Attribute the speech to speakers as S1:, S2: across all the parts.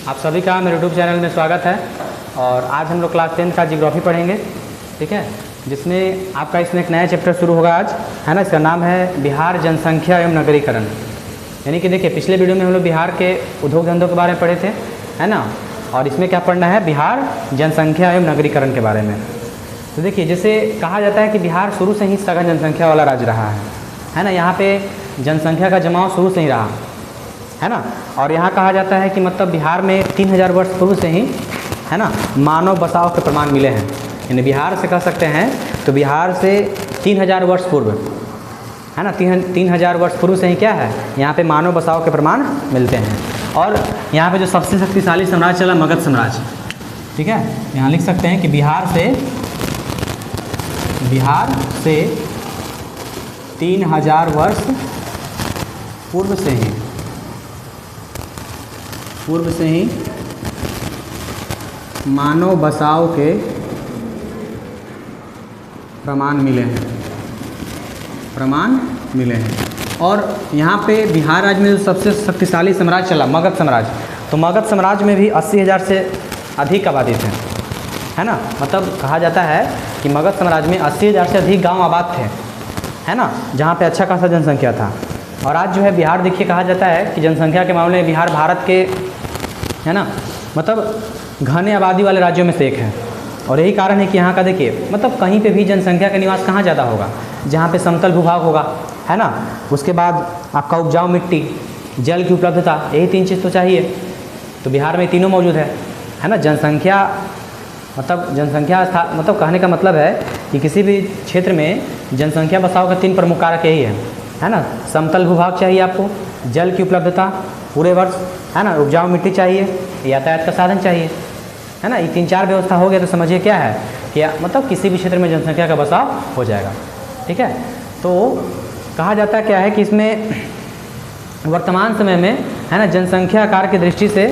S1: आप सभी का मेरे यूट्यूब चैनल में स्वागत है। और आज हम लोग क्लास 10 का जियोग्राफी पढ़ेंगे, ठीक है, जिसमें आपका इसमें एक नया चैप्टर शुरू होगा आज, है ना। इसका नाम है बिहार जनसंख्या एवं नगरीकरण। यानी कि देखिए, पिछले वीडियो में हम लोग बिहार के उद्योग धंधों के बारे में पढ़े थे, है ना। और इसमें क्या पढ़ना है, बिहार जनसंख्या एवं नगरीकरण के बारे में। तो देखिए, जैसे कहा जाता है कि बिहार शुरू से ही सघन जनसंख्या वाला राज्य रहा है ना। यहाँ पे जनसंख्या का जमाव शुरू से ही रहा है ना। और यहाँ कहा जाता है कि मतलब बिहार में 3000 वर्ष पूर्व से ही, है ना, मानव बसाव के प्रमाण मिले हैं। यानी बिहार से कह सकते हैं तो बिहार से 3000 वर्ष पूर्व, है ना, 3000 वर्ष पूर्व से ही क्या है, यहाँ पे मानव बसाव के प्रमाण मिलते हैं। और यहाँ पे जो सबसे शक्तिशाली साम्राज्य चला, मगध साम्राज्य, ठीक है। यहाँ लिख सकते हैं कि बिहार से 3000 वर्ष पूर्व से ही मानव बसाव के प्रमाण मिले हैं। और यहाँ पे बिहार राज्य में जो सबसे शक्तिशाली साम्राज्य चला, मगध साम्राज्य, तो मगध साम्राज्य में भी 80,000 से अधिक आबादी थे, है ना। मतलब कहा जाता है कि मगध साम्राज्य में 80,000 से अधिक गांव आबाद थे, है ना, जहाँ पे अच्छा खासा जनसंख्या था। और आज जो है बिहार, देखिए, कहा जाता है कि जनसंख्या के मामले में बिहार भारत के, है ना, मतलब घने आबादी वाले राज्यों में से एक है। और यही कारण है कि यहाँ का देखिए, मतलब कहीं पे भी जनसंख्या का निवास कहाँ ज़्यादा होगा, जहाँ पे समतल भूभाग होगा, है ना। उसके बाद आपका उपजाऊ मिट्टी, जल की उपलब्धता, यही 3 चीज़ तो चाहिए। तो बिहार में तीनों मौजूद है ना। जनसंख्या मतलब कहने का मतलब है कि किसी भी क्षेत्र में जनसंख्या बसाव का 3 प्रमुख कारक यही है ना। समतल भूभाग चाहिए आपको, जल की उपलब्धता पूरे वर्ष, है ना, उपजाऊ मिट्टी चाहिए, यातायात का साधन चाहिए, है ना। ये 3-4 व्यवस्था हो गया तो समझिए क्या है कि मतलब किसी भी क्षेत्र में जनसंख्या का बसाव हो जाएगा, ठीक है। तो कहा जाता है क्या है कि इसमें वर्तमान समय में, है ना, जनसंख्या आकार की दृष्टि से,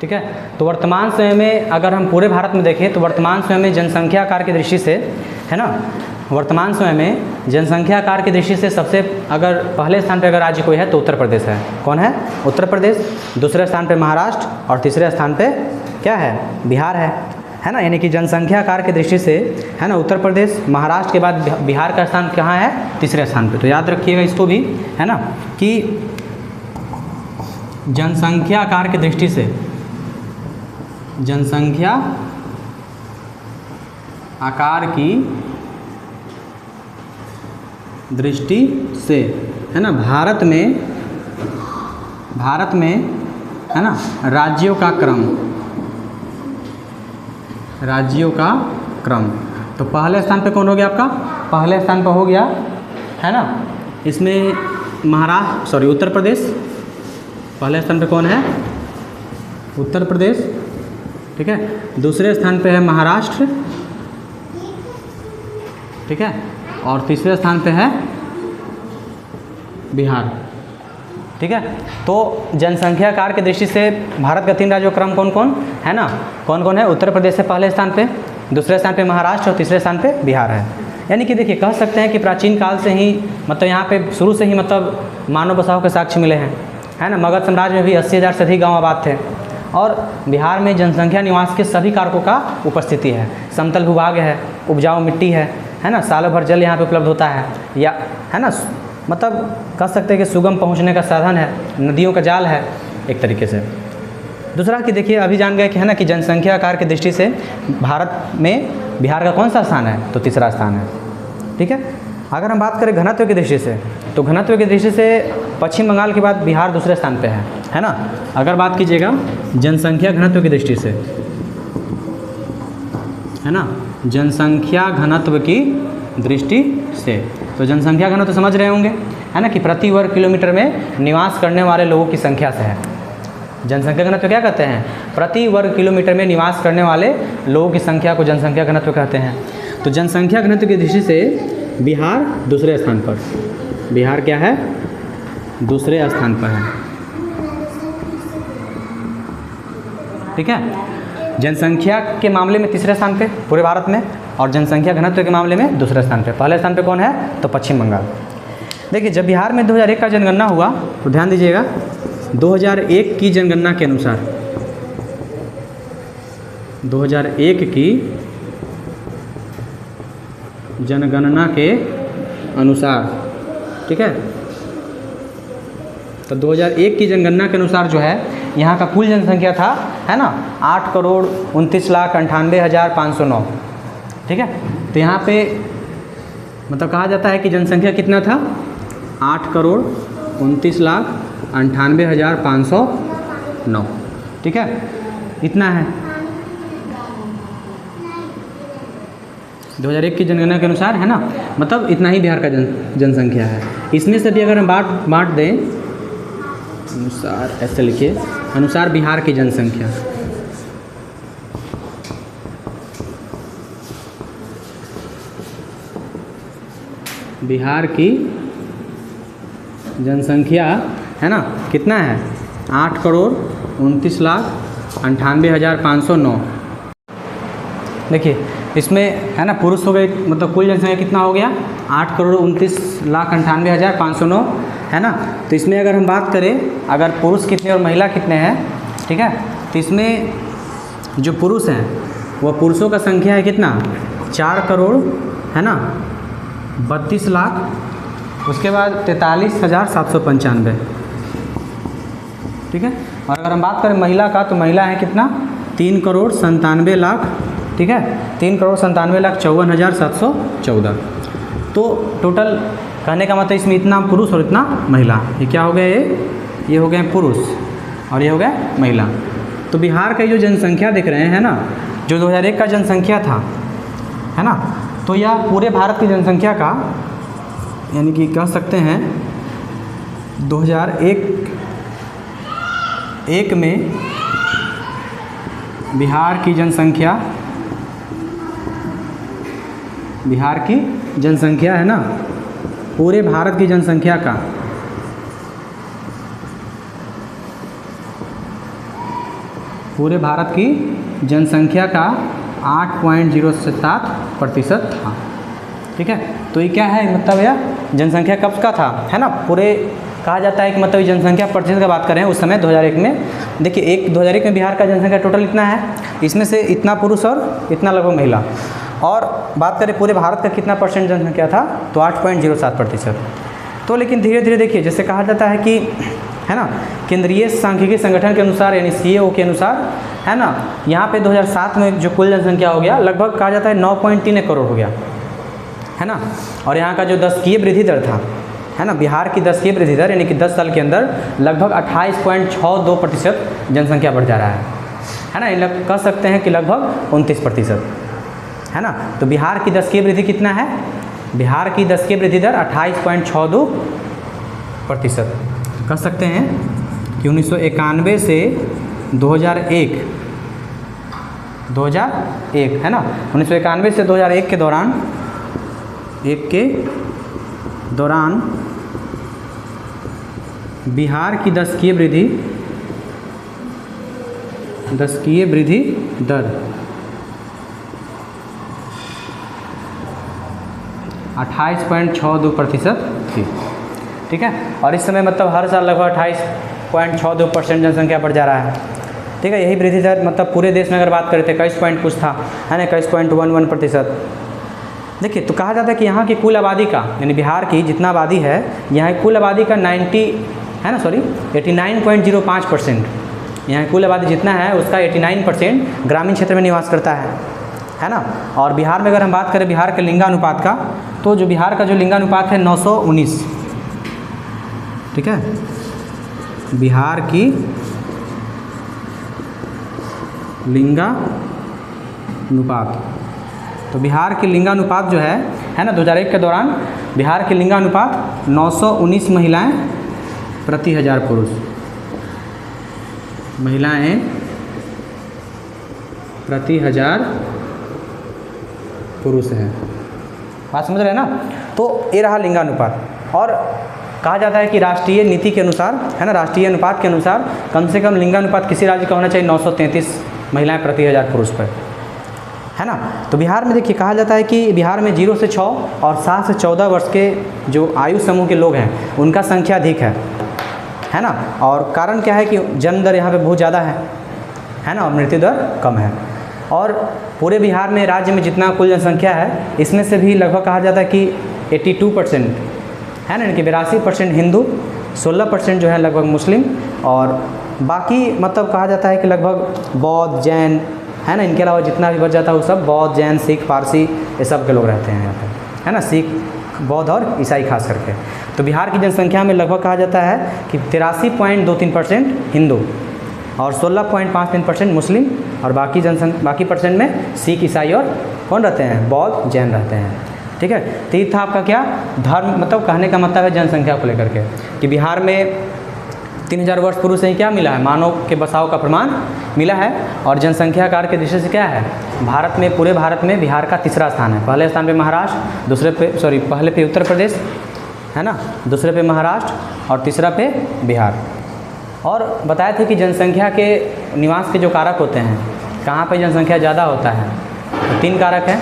S1: ठीक है, तो वर्तमान समय में अगर हम पूरे भारत में देखें तो वर्तमान समय में जनसंख्या आकार की दृष्टि से, है ना, वर्तमान समय में जनसंख्या आकार की दृष्टि से सबसे अगर पहले स्थान पर अगर राज्य कोई है तो उत्तर प्रदेश है। कौन है? उत्तर प्रदेश। दूसरे स्थान पे महाराष्ट्र और तीसरे स्थान पे क्या है, बिहार है ना। यानी कि जनसंख्या आकार की दृष्टि से, है ना, उत्तर प्रदेश, महाराष्ट्र के बाद बिहार का स्थान कहाँ है, तीसरे स्थान पे। तो याद रखिएगा इसको भी, है ना, कि जनसंख्या आकार की दृष्टि से, जनसंख्या आकार की दृष्टि से, है ना, भारत में, है ना, राज्यों का क्रम। तो पहले स्थान पे कौन हो गया आपका? पहले स्थान पर हो गया, है ना, इसमें उत्तर प्रदेश। पहले स्थान पे कौन है? उत्तर प्रदेश, ठीक है। दूसरे स्थान पे है महाराष्ट्र, ठीक है। और तीसरे स्थान पे है बिहार, ठीक है। तो जनसंख्या आकार की दृष्टि से भारत का 3 राज्यों का क्रम कौन कौन है ना, कौन है? उत्तर प्रदेश से पहले स्थान पे, दूसरे स्थान पे महाराष्ट्र और तीसरे स्थान पे बिहार है। यानी कि देखिए, कह सकते हैं कि प्राचीन काल से ही, मतलब यहाँ पे शुरू से ही मतलब मानव बसाव के साक्ष्य मिले हैं, है ना। मगध साम्राज्य में भी 80,000 से अधिक गाँव आबाद थे। और बिहार में जनसंख्या निवास के सभी कारकों का उपस्थिति है। समतल भूभाग है, उपजाऊ मिट्टी है ना, सालों भर जल यहाँ पे उपलब्ध होता है, या, है ना, मतलब कह सकते हैं कि सुगम पहुँचने का साधन है, नदियों का जाल है एक तरीके से। दूसरा कि देखिए, अभी जान गए कि, है ना, कि जनसंख्या आकार की दृष्टि से भारत में बिहार का कौन सा स्थान है, तो तीसरा स्थान है, ठीक है। अगर हम बात करें घनत्व की दृष्टि से, तो घनत्व की दृष्टि से पश्चिम बंगाल के बाद बिहार दूसरे स्थान पे है ना। अगर बात कीजिएगा जनसंख्या घनत्व की दृष्टि से, है ना, जनसंख्या घनत्व की दृष्टि से, तो जनसंख्या घनत्व समझ रहे होंगे, है ना, कि प्रति वर्ग किलोमीटर में निवास करने वाले लोगों की संख्या से है। जनसंख्या घनत्व क्या कहते हैं? प्रति वर्ग किलोमीटर में निवास करने वाले लोगों की संख्या को जनसंख्या घनत्व कहते हैं। तो जनसंख्या घनत्व की दृष्टि से बिहार दूसरे स्थान पर, बिहार क्या है, दूसरे स्थान पर है, ठीक है। जनसंख्या के मामले में तीसरे स्थान पे पूरे भारत में, और जनसंख्या घनत्व के मामले में दूसरे स्थान पे। पहले स्थान पे कौन है, तो पश्चिम बंगाल। देखिए, जब बिहार में 2001 का जनगणना हुआ तो ध्यान दीजिएगा, 2001 की जनगणना के अनुसार, 2001 की जनगणना के अनुसार, ठीक है, तो 2001 की जनगणना के अनुसार जो है यहाँ का कुल जनसंख्या था, है ना, 8,29,98,509, ठीक है। तो यहाँ पे मतलब कहा जाता है कि जनसंख्या कितना था, 8,29,98,509, ठीक है, इतना है 2001 की जनगणना के अनुसार, है ना, मतलब इतना ही बिहार का जनसंख्या है। इसमें से भी अगर हम बांट दें अनुसार, ऐसे लिखिए, अनुसार बिहार की जनसंख्या, बिहार की जनसंख्या, है ना, कितना है, 8,29,98,509। देखिए इसमें, है ना, पुरुष हो गए, मतलब कुल जनसंख्या कितना हो गया, 8,29,98,509, है ना। तो इसमें अगर हम बात करें, अगर पुरुष कितने और महिला कितने हैं, ठीक है, तो इसमें जो पुरुष हैं वह पुरुषों का संख्या है कितना, 4 करोड़, है ना, 32 लाख, उसके बाद 43,795, ठीक है। और अगर हम बात करें महिला का, तो महिला है कितना, 3 करोड़ 97 लाख, ठीक है, 3,97,54,714। तो टोटल कहने का मतलब इसमें इतना पुरुष और इतना महिला, ये क्या हो गया, ये हो गए पुरुष और ये हो गया महिला। तो बिहार का जो जनसंख्या देख रहे हैं, है ना, जो 2001 का जनसंख्या था, है ना, तो यह पूरे भारत की जनसंख्या का, यानी कि कह सकते हैं 2001 में बिहार की जनसंख्या, है ना, पूरे भारत की जनसंख्या का पूरे भारत की जनसंख्या का 8.07% था, ठीक है। तो ये क्या है, मतलब यह जनसंख्या कब का था, है ना, पूरे कहा जाता है कि मतलब जनसंख्या प्रतिशत का बात करें उस समय 2001 में, देखिए 2001 में बिहार का जनसंख्या टोटल इतना है, इसमें से इतना पुरुष और इतना लगभग महिला। और बात करें पूरे भारत का कितना परसेंट जनसंख्या था, तो 8.07%। तो लेकिन धीरे धीरे देखिए, जैसे कहा जाता है कि, है ना, केंद्रीय सांख्यिकी संगठन के अनुसार, यानी CAO के अनुसार, है ना, यहाँ पे 2007 में जो कुल जनसंख्या हो गया लगभग कहा जाता है 9.3 करोड़ हो गया, है ना। और यहाँ का जो दशकीय वृद्धि दर था, है ना, बिहार की दशकीय वृद्धि दर, यानी कि 10 साल के अंदर लगभग 28.62% जनसंख्या बढ़ जा रहा है ना, ये कह सकते हैं कि लगभग 29%, है ना। तो बिहार की दशकीय वृद्धि कितना है, बिहार की दशकीय वृद्धि दर 28.62%। कह सकते हैं कि 1991 से 2001, है ना, 1991 से 2001 के दौरान बिहार की दशकीय वृद्धि दर 28.62% थी, ठीक है। और इस समय मतलब हर साल लगभग 28.62% जनसंख्या बढ़ जा रहा है, ठीक है। यही वृद्धि दर मतलब पूरे देश में अगर बात करें तो 21 पॉइंट कुछ था, है ना, 21.11%। देखिए तो कहा जाता है कि यहाँ की कुल आबादी का, यानी बिहार की जितना आबादी है, यहाँ की कुल आबादी का 89.05%, यहाँ कुल आबादी जितना है उसका 89% ग्रामीण क्षेत्र में निवास करता है ना। और बिहार में अगर हम बात करें बिहार के लिंगानुपात का, तो जो बिहार का जो लिंगानुपात है 919, ठीक है, बिहार की लिंगानुपात, तो बिहार की लिंगानुपात जो है ना, 2001 के दौरान बिहार की लिंगानुपात 919 महिलाएं प्रति 1000 पुरुष, महिलाएं प्रति 1000 पुरुष हैं। बात समझ रहे हैं ना। तो ये रहा लिंगानुपात। और कहा जाता है कि राष्ट्रीय नीति के अनुसार, है ना, राष्ट्रीय अनुपात के अनुसार कम से कम लिंगानुपात किसी राज्य का होना चाहिए 933 महिलाएं प्रति 1000 पुरुष पर, है ना। तो बिहार में देखिए कहा जाता है कि बिहार में 0 से 6 और 7 से 14 वर्ष के जो आयु समूह के लोग हैं उनका संख्या अधिक है है ना। और कारण क्या है कि जन्म दर यहाँ पे बहुत ज़्यादा है ना, और मृत्यु दर कम है। और पूरे बिहार में, राज्य में जितना कुल जनसंख्या है, इसमें से भी लगभग कहा जाता है कि 82% है ना, यानी कि 82% हिंदू, 16% जो है लगभग मुस्लिम, और बाकी मतलब कहा जाता है कि लगभग बौद्ध, जैन, है ना, इनके अलावा जितना भी बच जाता है वो सब बौद्ध, जैन, सिख, पारसी, ये सब के लोग रहते हैं यहाँ पे, है ना, सिख, बौद्ध और ईसाई खास करके। तो बिहार की जनसंख्या में लगभग कहा जाता है कि 83.23% हिंदू और 16.53% मुस्लिम, और बाकी परसेंट में सिख, ईसाई और कौन रहते हैं, बौद्ध, जैन रहते हैं। ठीक है, तो ये था आपका क्या धर्म, मतलब कहने का मतलब है जनसंख्या को लेकर के कि बिहार में 3000 वर्ष पूर्व से ही क्या मिला है, मानव के बसाव का प्रमाण मिला है। और जनसंख्या कार्य के दृष्टि से क्या है, भारत में, पूरे भारत में बिहार का तीसरा स्थान है। पहले स्थान पे महाराष्ट्र, पहले पे उत्तर प्रदेश, है ना, दूसरे पे महाराष्ट्र और तीसरा पे बिहार। और बताए थे कि जनसंख्या के निवास के जो कारक होते हैं, कहाँ पे जनसंख्या ज़्यादा होता है, तो 3 कारक हैं।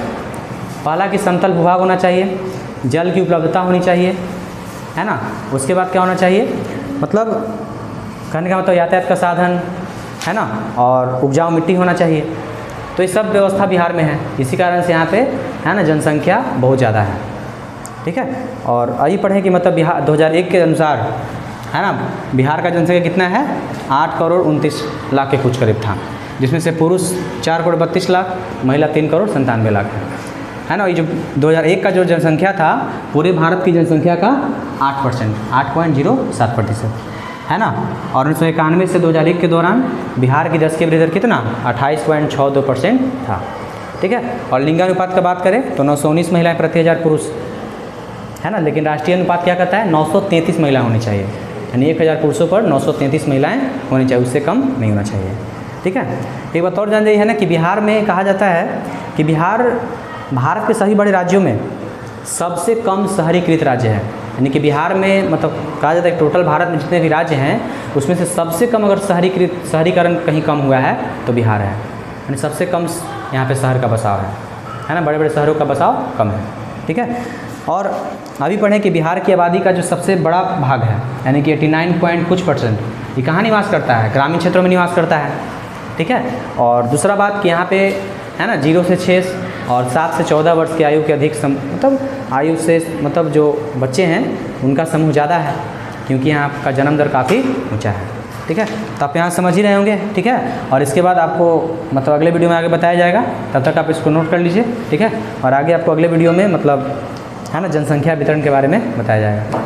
S1: पहला कि समतल भूभाग होना चाहिए, जल की उपलब्धता होनी चाहिए, है ना, उसके बाद क्या होना चाहिए, मतलब कहने का मतलब यातायात का साधन, है ना, और उपजाऊ मिट्टी होना चाहिए। तो ये सब व्यवस्था बिहार में है, इसी कारण से यहाँ पे, है ना, जनसंख्या बहुत ज़्यादा है। ठीक है, और आइए पढ़ें कि मतलब बिहार 2001 के अनुसार, है ना, बिहार का जनसंख्या कितना है, 8 करोड़ 29 लाख के कुछ करीब था, जिसमें से पुरुष 4 करोड़ 32 लाख, महिला 3 करोड़ 97 लाख है ना। ये जो 2001 का जो जनसंख्या था, पूरे भारत की जनसंख्या का 8%, 8.07% है ना। और 1991 से 2001 के दौरान बिहार की 10 की वृद्धि दर कितना, 28.62% था। ठीक है, और लिंगानुपात का बात करें तो 919 महिलाएं प्रति 1000 पुरुष, है ना, लेकिन राष्ट्रीय अनुपात क्या कहता है, 933 महिला होनी चाहिए, यानी 1000 पुरुषों पर 933 महिलाएं होनी चाहिए, उससे कम नहीं होना चाहिए। ठीक है, एक बात और जान जाइए, है ना, कि बिहार में कहा जाता है कि बिहार भारत के सभी बड़े राज्यों में सबसे कम शहरीकृत राज्य है। यानी कि बिहार में मतलब कहा जाता है टोटल भारत में जितने भी राज्य हैं, उसमें से सबसे कम अगर शहरीकरण कहीं कम हुआ है तो बिहार है, यानी सबसे कम यहाँ पे शहर का बसाव है ना, बड़े बड़े शहरों का बसाव कम है। ठीक है, और अभी पढ़ें कि बिहार की आबादी का जो सबसे बड़ा भाग है, यानी कि 89 कुछ %, ये कहाँ निवास करता है, ग्रामीण क्षेत्रों में निवास करता है। ठीक है, और दूसरा बात कि यहाँ पे, है ना, 0 से 6 और 7 से 14 वर्ष की आयु के अधिक मतलब आयु से मतलब जो बच्चे हैं उनका समूह ज़्यादा है, क्योंकि यहाँ का जन्म दर काफ़ी ऊंचा है। ठीक है, तो आप यहाँ समझ ही रहे होंगे। ठीक है, और इसके बाद आपको मतलब अगले वीडियो में आगे बताया जाएगा, तब तक आप इसको नोट कर लीजिए। ठीक है, और आगे आपको अगले वीडियो में मतलब, है ना, जनसंख्या वितरण के बारे में बताया जाएगा।